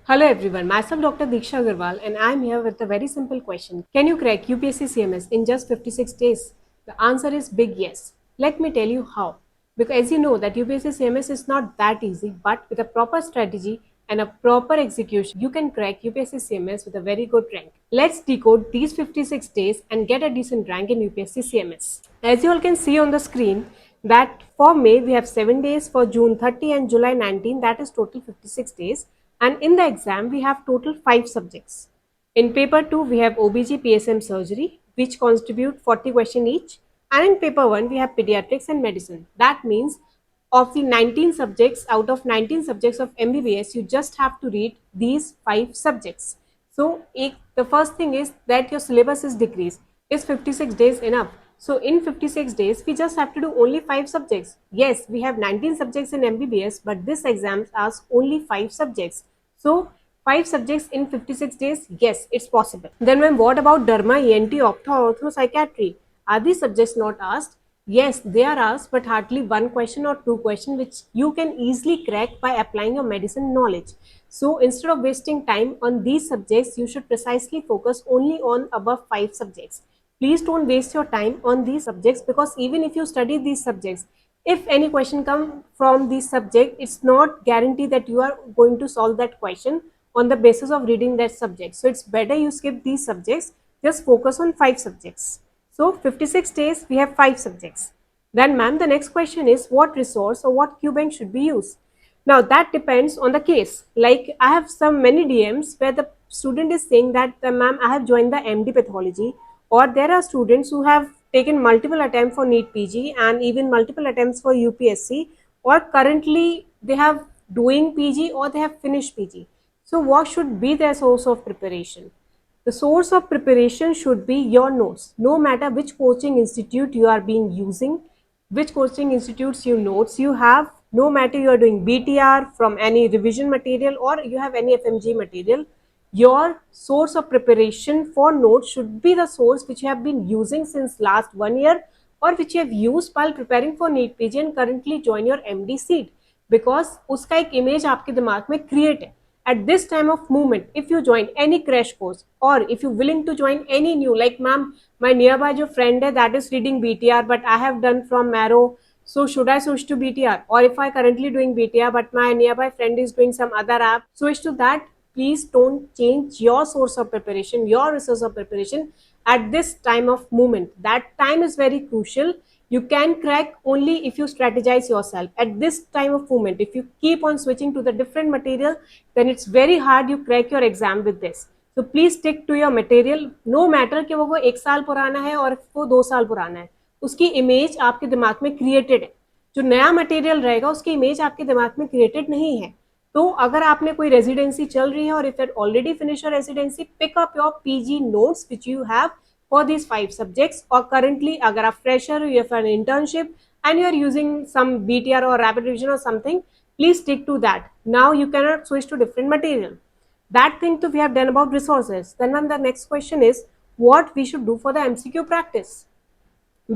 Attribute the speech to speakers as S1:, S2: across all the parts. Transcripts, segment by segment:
S1: Hello everyone, myself Dr. Diksha Agarwal and I am here with a very simple question. Can you crack UPSC CMS in just 56 days? The answer is big yes. Let me tell you how. Because as you know that UPSC CMS is not that easy, but with a proper strategy and a proper execution, you can crack UPSC CMS with a very good rank. Let's decode these 56 days and get a decent rank in UPSC CMS. As you all can see on the screen, that for May we have 7 days, for June 30 and July 19, that is total 56 days, and in the exam we have total 5 subjects. In paper 2 we have OBG PSM surgery which contribute 40 question each, and in paper 1 we have pediatrics and medicine. That means of the 19 subjects, out of 19 subjects of MBBS, you just have to read these 5 subjects. So the first thing is that your syllabus is decreased. Is 56 days enough? So in 56 days, we just have to do only 5 subjects. Yes, we have 19 subjects in MBBS, but this exam asks only 5 subjects. So 5 subjects in 56 days, yes, it's possible. Then ma'am, what about Derma, ENT, Optho, Ortho, Psychiatry? Are these subjects not asked? Yes, they are asked, but hardly one question or two questions which you can easily crack by applying your medicine knowledge. So instead of wasting time on these subjects, you should precisely focus only on above 5 subjects. Please don't waste your time on these subjects, because even if you study these subjects, if any question come from this subject, it's not guaranteed that you are going to solve that question on the basis of reading that subject. So it's better you skip these subjects, just focus on 5 subjects. So 56 days, we have 5 subjects. Then ma'am, the next question is what resource or what QBank should be used? Now that depends on the case. Like I have some many DMs where the student is saying that ma'am, I have joined the MD pathology, or there are students who have taken multiple attempts for NEET PG and even multiple attempts for UPSC, or currently they have doing PG or they have finished PG. So what should be their source of preparation? The source of preparation should be your notes. No matter which coaching institute you are being using, which coaching institutes you notes you have, no matter you are doing BTR from any revision material or you have any FMG material, your source of preparation for notes should be the source which you have been using since last 1 year, or which you have used while preparing for NEET PG and currently join your MD seat, because उसका एक image आपके दिमाग में create है. At this time of movement, if you join any crash course or if you willing to join any new, like ma'am, my nearby jo friend hai that is reading BTR but I have done from Marrow, so should I switch to BTR? Or if I currently doing BTR but my nearby friend is doing some other app, switch to that. Please don't change your source of preparation, your resource of preparation at this time of movement. That time is very crucial. You can crack only if you strategize yourself at this time of movement. If you keep on switching to the different material, then it's very hard you crack your exam with this. So please stick to your material, no matter कि वो 1 साल पुराना है और वो 2 साल पुराना है, उसकी इमेज आपके दिमाग में क्रिएटेड है. जो नया मटेरियल रहेगा उसकी इमेज आपके दिमाग में क्रिएटेड नहीं है. तो अगर आपने कोई रेजिडेंसी चल रही है और if you already finish your residency, pick up your PG notes which you have for these 5 subjects, or currently agar aap fresher, you have an internship and you are using some BTR or rapid revision or something, please stick to that. Now you cannot switch to different material. That thing too we have done about resources. Then the next question is what we should do for the MCQ practice.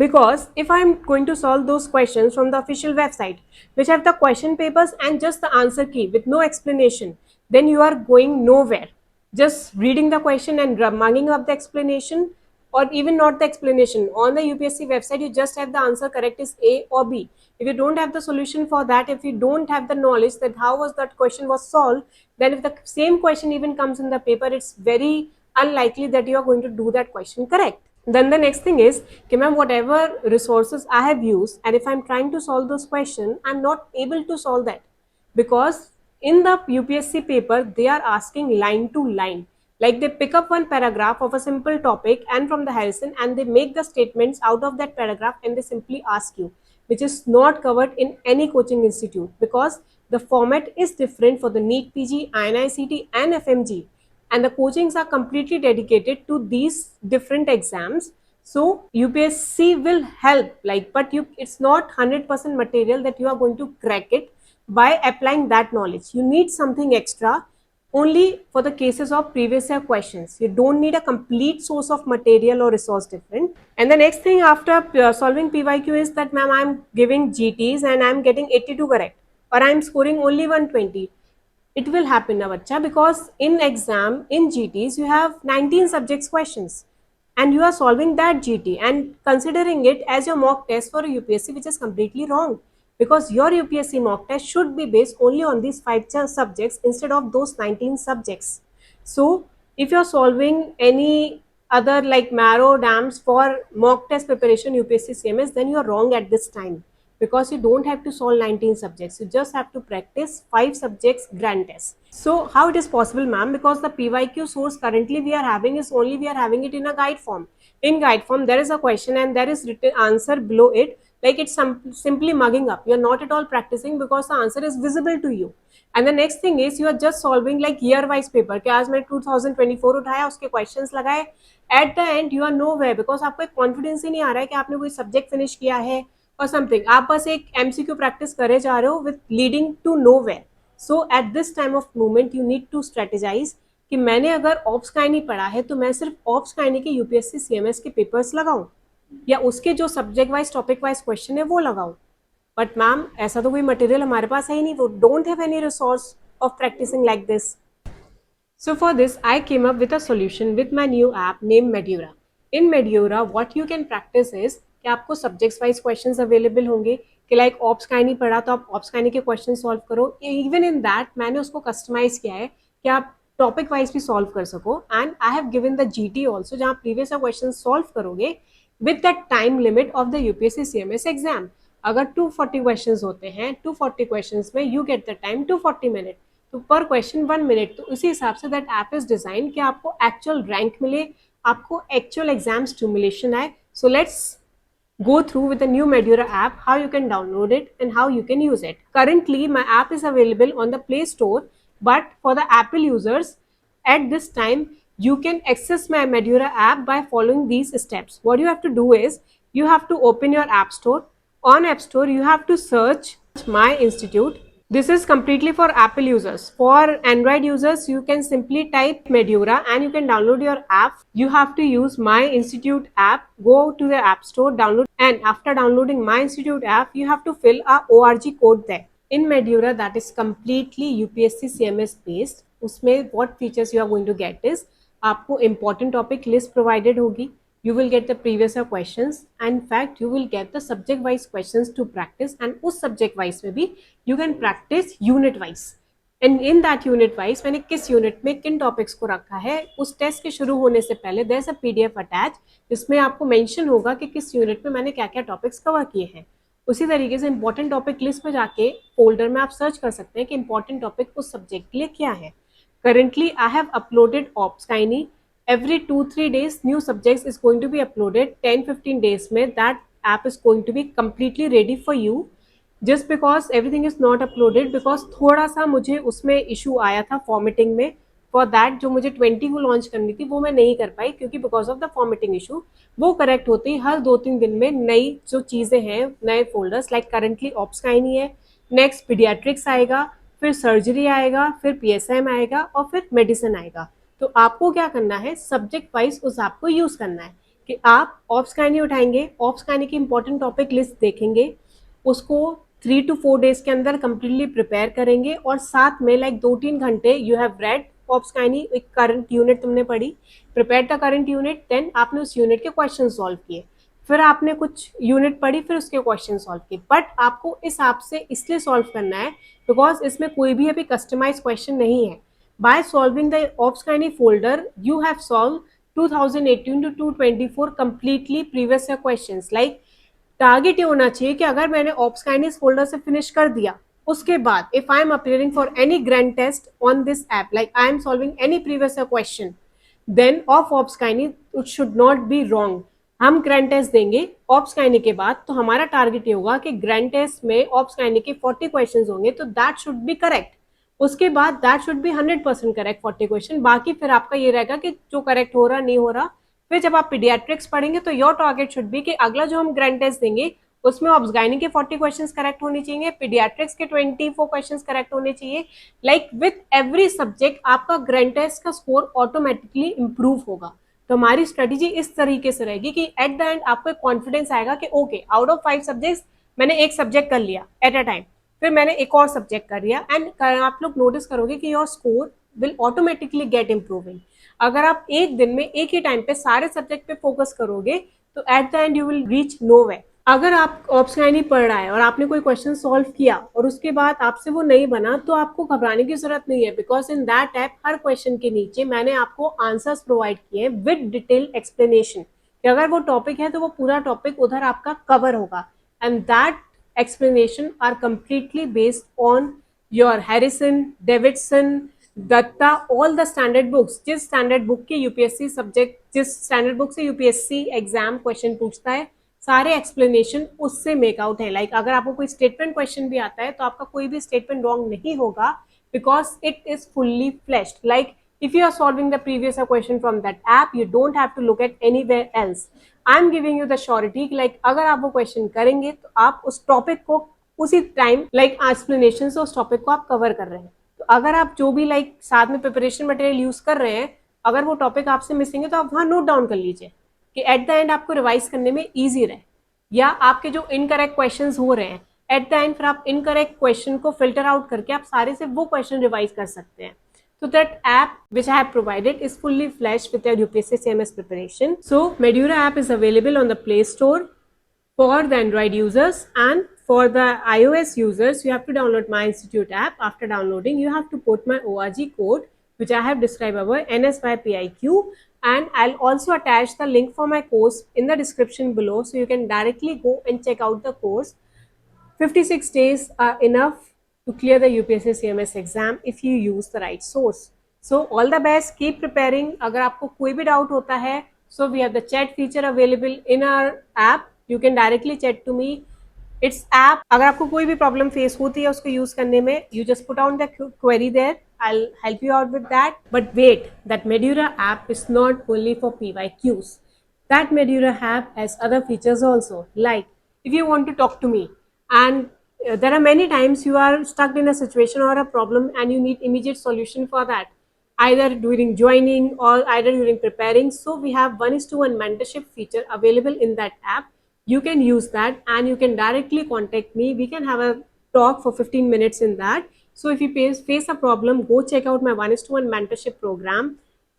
S1: Because if I am going to solve those questions from the official website, which have the question papers and just the answer key with no explanation, then you are going nowhere. Just reading the question and mugging up the explanation, or even not the explanation. On the UPSC website, you just have the answer correct is A or B. If you don't have the solution for that, if you don't have the knowledge that how was that question was solved, then if the same question even comes in the paper, it's very unlikely that you are going to do that question correct. Then the next thing is, okay, ma'am, whatever resources I have used, and if I'm trying to solve those questions, I'm not able to solve that, because in the UPSC paper, they are asking line to line. Like they pick up one paragraph of a simple topic and from the Harrison, and they make the statements out of that paragraph and they simply ask you, which is not covered in any coaching institute, because the format is different for the NEET PG, INICT and FMG, and the coachings are completely dedicated to these different exams. So UPSC will help, like, but it's not 100% material that you are going to crack it by applying that knowledge. You need something extra only for the cases of previous year questions. You don't need a complete source of material or resource different. And the next thing after solving PYQ is that, ma'am, I'm giving GTs and I'm getting 82 correct, or I'm scoring only 120. It will happen na bachcha, because in exam, in GTs, you have 19 subjects questions and you are solving that GT and considering it as your mock test for a UPSC, which is completely wrong, because your UPSC mock test should be based only on these 5 subjects instead of those 19 subjects. So if you're solving any other like marrow dams for mock test preparation UPSC CMS, then you're wrong at this time, because you don't have to solve 19 subjects. You just have to practice 5 subjects grand test. So how it is possible, ma'am? Because the PYQ source currently we are having is only we are having it in a guide form. In guide form, there is a question and there is written answer below it. Like it's simply mugging up. You are not at all practicing because the answer is visible to you. And the next thing is you are just solving like year wise paper कि आज मैं 2024 उठाया, उसके questions लगाए. At the end you are nowhere because आपको एक confidence ही नहीं आ रहा है कि आपने कोई subject finish किया है or something. आप बस एक MCQ practice करे जा रहे हो with leading to nowhere. So at this time of moment you need to strategize कि मैंने अगर ऑप्स का नहीं पढ़ा है तो मैं सिर्फ ऑप्स का के यूपीएससी सीएमएस के पेपर्स लगाऊं या उसके जो subject wise topic wise question है वो लगाऊं. बट मैम ऐसा तो कोई मटेरियल हमारे पास है ही नहीं. वो don't have any resource of practising like this. So for this, I came up with a solution with my new app named Medura. In Medura, what you can practice is कि आपको subjects wise questions available होंगे कि like ops का नहीं पढ़ा तो आप ops का के questions solve करो. Even in that, मैंने उसको customize किया है कि आप topic wise भी solve कर सको. And I have given the GT also जहाँ previous questions solve करोगे with the time limit of the UPSC CMS exam. अगर 240 questions होते हैं, 240 questions में you get the time 240 minutes. तो पर क्वेश्चन 1 मिनट. तो उसी हिसाब say that app is design कि आपको एक्चुअल रैंक मिले, आपको एक्चुअल एग्जाम स्टिमुलेशन आए. So let's go through with the new Medura app, how you can download it and how you can use it. Currently, my app is available on the Play Store, but for the Apple users, at this time, you can access my Medura app by following these steps. What you have to do is, you have to open your App Store. On App Store, you have to search My Institute. This is completely for Apple users. For Android users, you can simply type Medura and you can download your app. You have to use My Institute app. Go to the App Store, download, and after downloading My Institute app, you have to fill a ORG code there. In Medura, that is completely UPSC CMS based. उसमें what features you are going to get is आपको important topic list provided होगी. You will get the previous year questions and in fact you will get the subject wise questions to practice, and उस subject wise में भी you can practice unit wise. And in that unit wise मैंने किस unit में किन topics को रखा है उस test के शुरू होने से पहले there is a PDF attached जिसमें आपको mention होगा कि किस unit में मैंने क्या क्या topics cover किए हैं. उसी तरीके से important topic list में जाके folder में आप search कर सकते हैं कि important topic उस subject के लिए क्या है. Currently I have uploaded ops Kiny. Every 2-3 days new subjects is going to be uploaded. 10-15 days में that app is going to be completely ready for you. Just because everything is not uploaded because थोड़ा सा मुझे उसमें issue आया था formatting में. For that जो मुझे 20 को launch करनी थी वो मैं नहीं कर पाई क्योंकि because of the formatting issue. वो correct होती हर 2-3 दिन में नई जो चीज़ें हैं नए folders like currently ops का ही नहीं है. Next pediatrics आएगा, फिर surgery आएगा, फिर PSM आएगा और फिर medicine आएगा. तो आपको क्या करना है सब्जेक्ट वाइज उस ऐप को यूज करना है कि आप ऑप्स काइनी उठाएंगे, ऑप्स काइनी की इंपॉर्टेंट टॉपिक लिस्ट देखेंगे, उसको 3 to 4 डेज के अंदर कंप्लीटली प्रिपेयर करेंगे और साथ में लाइक 2-3 घंटे you have read obs gynae, एक करंट यूनिट तुमने पढ़ी, prepare the current unit, then आपने उस यूनिट के क्वेश्चन सॉल्व किए, फिर आपने कुछ यूनिट पढ़ी, फिर उसके क्वेश्चन सॉल्व किए. बट आपको इस ऐप से इसलिए सॉल्व करना है बिकॉज इसमें कोई भी अभी कस्टमाइज क्वेश्चन नहीं है. By solving the OPSKINY folder, you have solved 2018 to 2024 completely previous year questions. Like target ये होना चाहिए कि अगर मैंने OPSKINY folder से finish कर दिया, उसके बाद if I am appearing for any grand test on this app, like I am solving any previous year question, then of OPSKINY it should not be wrong. हम ग्रैंड टेस्ट देंगे OPSKINY के बाद तो हमारा टारगेट ये होगा कि grand test में OPSKINY के 40 क्वेश्चंस होंगे तो दैट शुड बी करेक्ट. उसके बाद that should be 100% correct 40 question. बाकी फिर आपका ये रहेगा कि जो करेक्ट हो रहा नहीं हो रहा. फिर जब आप पीडियाट्रिक्स पढ़ेंगे तो योर टारगेट शुड बी कि अगला जो हम ग्रैंड टेस्ट देंगे उसमें ऑब्सगाइनी के 40 क्वेश्चंस करेक्ट होने चाहिए, पीडियाट्रिक्स के 24 क्वेश्चंस करेक्ट होने चाहिए. लाइक विथ एवरी सब्जेक्ट आपका ग्रैंड टेस्ट का स्कोर ऑटोमेटिकली इंप्रूव होगा. तो हमारी स्ट्रेटेजी इस तरीके से रहेगी कि एट द एंड आपको एक कॉन्फिडेंस आएगा कि ओके आउट ऑफ 5 सब्जेक्ट्स मैंने एक सब्जेक्ट कर लिया एट अ टाइम. फिर मैंने एक और सब्जेक्ट कर लिया, एंड आप लोग नोटिस करोगे कि your score will automatically gate improving. अगर आप एक दिन में एक ही टाइम पे सारे सब्जेक्ट पे फोकस करोगे तो at the end you will reach nowhere. अगर आप ऑप्शनली पढ़ रहा है और आपने कोई क्वेश्चन सॉल्व किया और उसके बाद आपसे वो नहीं बना, तो आपको घबराने की जरूरत नहीं है, because in that app her question के नीचे मैंने आपको आंसर्स प्रोवाइड किए विद डिटेल एक्सप्लेनेशन, कि अगर वो टॉपिक है तो वो पूरा टॉपिक उधर आपका कवर होगा, and that explanation are completely based on your Harrison, Davidson, Datta, all the standard books. जिस स्टैंडर्ड बुक के यूपीएससी सब्जेक्ट, जिस स्टैंडर्ड बुक से यूपीएससी एग्जाम क्वेश्चन पूछता है, सारे एक्सप्लेनेशन उससे मेकआउट है। लाइक अगर आपको कोई स्टेटमेंट क्वेश्चन भी आता है तो आपका कोई भी स्टेटमेंट रॉन्ग नहीं होगा, because it is fully flashed. Like if you are solving the previous question from that app, you don't have to look at anywhere else. I am giving you the surety कि like अगर आप वो question करेंगे तो आप उस topic को उसी टाइम लाइक एक्सप्लेनेशन से उस टॉपिक को आप कवर कर रहे हैं। तो अगर आप जो भी लाइक साथ में प्रिपरेशन मटेरियल यूज कर रहे हैं, अगर वो टॉपिक आपसे मिसिंग है तो आप वहां नोट डाउन कर लीजिए कि एट द एंड आपको रिवाइज करने में ईजी रहे। या आपके जो इनकरेक्ट क्वेश्चन हो रहे हैं एट द एंड, फिर आप इनकरेक्ट क्वेश्चन को फिल्टर आउट करके आप सारे से वो क्वेश्चन रिवाइज कर सकते हैं। So that app which I have provided is fully fledged with your UPSC CMS preparation. So Medura app is available on the Play Store for the Android users, and for the iOS users you have to download My Institute app. After downloading you have to put my ORG code which I have described above, NSYPIQ, and I'll also attach the link for my course in the description below, so you can directly go and check out the course. 56 days are enough to clear the UPSC CMS exam if you use the right source. So all the best, keep preparing. अगर आपको कोई भी doubt होता है, so we have the chat feature available in our app. You can directly chat to me. It's app. अगर आपको कोई भी प्रॉब्लम फेस होती है उसको यूज करने में, you just put down the query there. I'll help you out with that. But wait, that Medura app is not only for PYQs. That Medura app has other features also. Like if you want to talk to me, and there are many times you are stuck in a situation or a problem and you need immediate solution for that, either during joining or either during preparing. So we have 1:1 mentorship feature available in that app. You can use that and you can directly contact me. We can have a talk for 15 minutes in that. So if you face a problem, go check out my 1:1 mentorship program.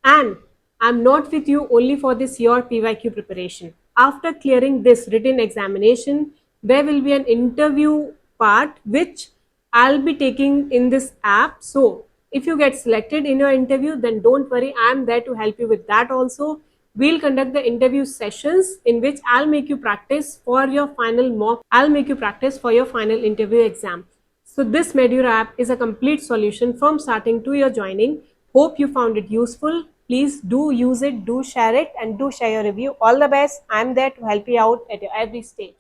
S1: And I'm not with you only for this your PYQ preparation. After clearing this written examination, there will be an interview part which I'll be taking in this app. So if you get selected in your interview, then don't worry, I'm there to help you with that also. We'll conduct the interview sessions in which I'll make you practice for your final mock. I'll make you practice for your final interview exam. So this Medura app is a complete solution from starting to your joining. Hope you found it useful. Please do use it, do share it, and do share your review. All the best. I'm there to help you out at your every stage.